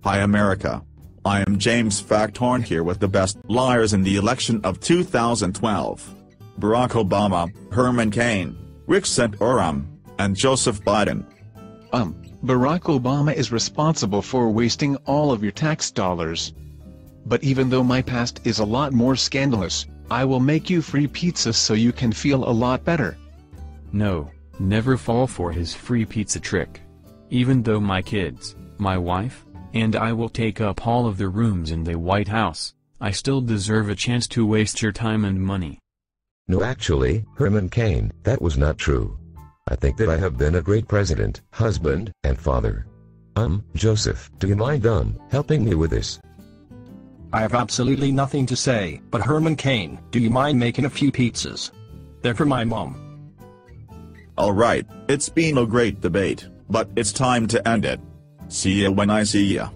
Hi America. I am James Facthorn here with the best liars in the election of 2012. Barack Obama, Herman Cain, Rick Santorum, and Joseph Biden. Barack Obama is responsible for wasting all of your tax dollars. But even though my past is a lot more scandalous, I will make you free pizza so you can feel a lot better. No, never fall for his free pizza trick. Even though my kids, my wife, and I will take up all of the rooms in the White House, I still deserve a chance to waste your time and money. No, actually, Herman Cain, that was not true. I think that I have been a great president, husband, and father. Joseph, do you mind helping me with this? I have absolutely nothing to say, but Herman Cain, do you mind making a few pizzas? They're for my mom. Alright, it's been a great debate, but it's time to end it. See ya when I see ya.